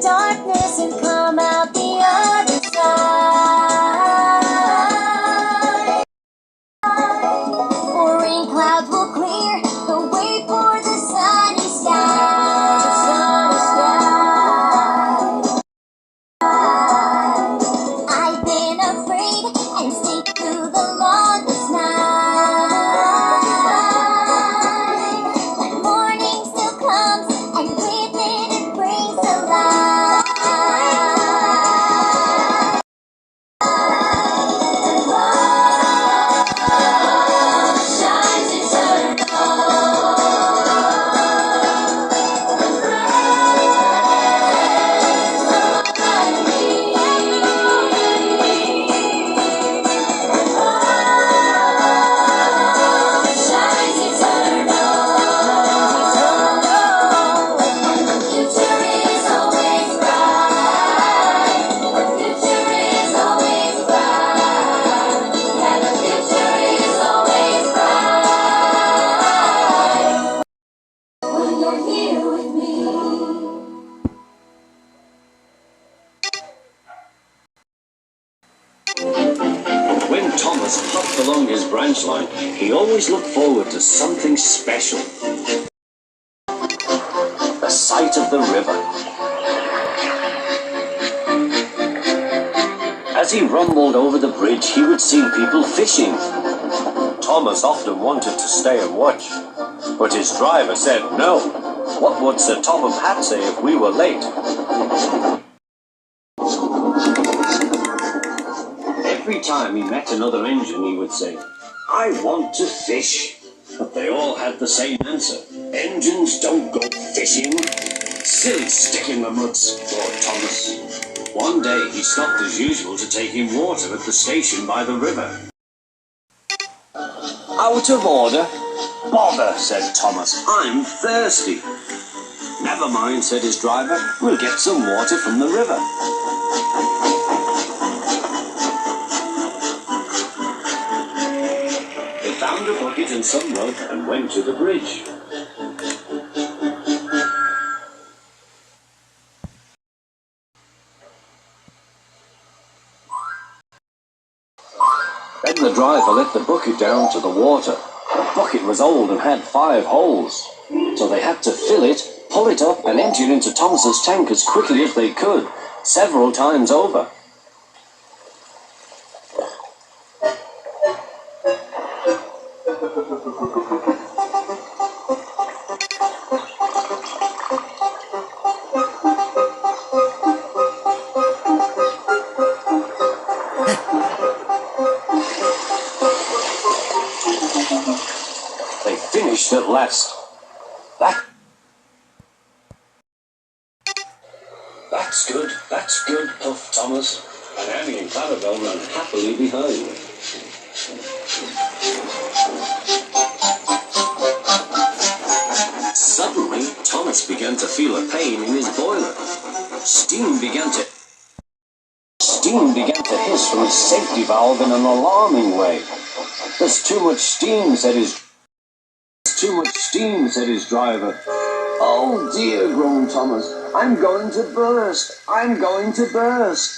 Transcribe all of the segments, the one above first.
darkness and come out the other side. For rain clouds will clear the way for the sunny sky. I've been afraid and stayed through the longest night. But morning still comes and with it it brings the light. Shines When Thomas hopped along his branch line, he always looked forward to something special. The sight of the river. As he rumbled over the bridge, he would see people fishing. Thomas often wanted to stay and watch, but his driver said no. What would Sir Topham Hatt say if we were late? Every time he met another engine, he would say, "I want to fish." But they all had the same answer. "Engines don't go fishing." Silly stick in the muds, thought Thomas. One day he stopped as usual to take in water at the station by the river. "Out of order?" "Bother," said Thomas. "I'm thirsty." "Never mind," said his driver. "We'll get some water from the river." They found a bucket and some rope and went to the bridge. Then the driver let the bucket down to the water. The bucket was old and had 5 holes, so they had to fill it, pull it up and empty it into Thomas's tank as quickly as they could, several times over. They finished at last. That's good, puffed Thomas, and Annie and Clarabelle ran happily behind. Suddenly, Thomas began to feel a pain in his boiler. Steam began to hiss from his safety valve in an alarming way. "There's too much steam," said his driver. "Oh dear," groaned Thomas. "I'm going to burst. I'm going to burst."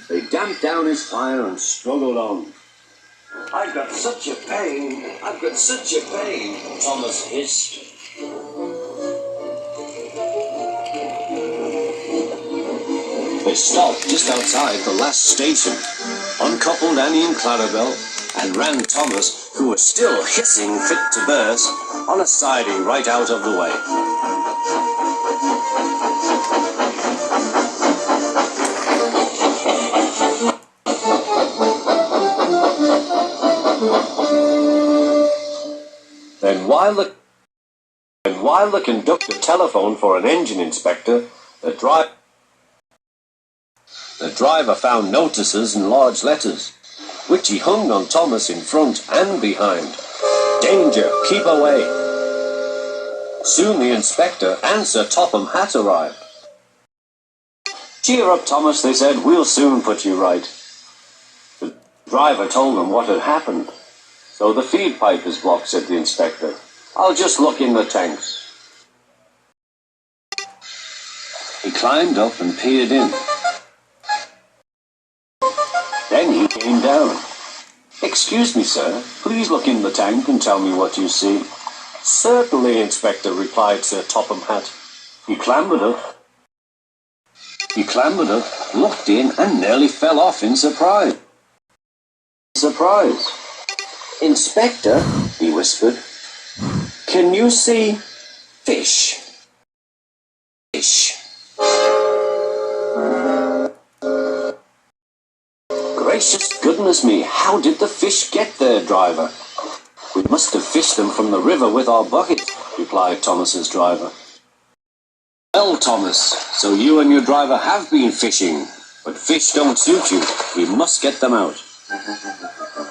They damped down his fire and struggled on. "I've got such a pain. I've got such a pain," Thomas hissed. They stopped just outside the last station, uncoupled Annie and Clarabelle, and ran Thomas, who was still hissing fit to burst, on a siding right out of the way. Then while the conductor telephoned for an engine inspector, the driver found notices in large letters, which he hung on Thomas in front and behind. "Danger, keep away." Soon the inspector and Sir Topham Hatt arrived. "Cheer up, Thomas," they said. "We'll soon put you right." The driver told them what had happened. "So the feed pipe is blocked," said the inspector. "I'll just look in the tanks." He climbed up and peered in. Then he came down. "Excuse me, sir. Please look in the tank and tell me what you see." "Certainly, Inspector," replied Sir Topham Hatt. He clambered up, looked in, and nearly fell off in surprise. "Inspector," he whispered, "can you see fish?" "Fish." "Gracious goodness me, how did the fish get there, driver?" "We must have fished them from the river with our bucket," replied Thomas's driver. "Well, Thomas, so you and your driver have been fishing, but fish don't suit you. We must get them out."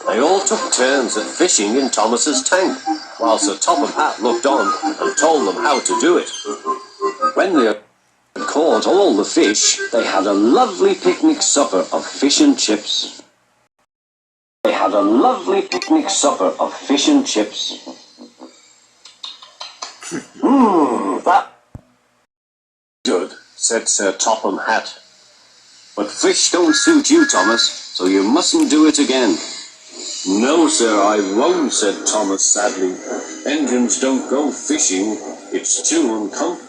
They all took turns at fishing in Thomas's tank, while Sir Topham Hatt looked on and told them how to do it. When they had caught all the fish, they had a lovely picnic supper of fish and chips. That good, said Sir Topham Hatt. "But fish don't suit you, Thomas, so you mustn't do it again." "No, sir, I won't," said Thomas sadly. "Engines don't go fishing. It's too uncomfortable."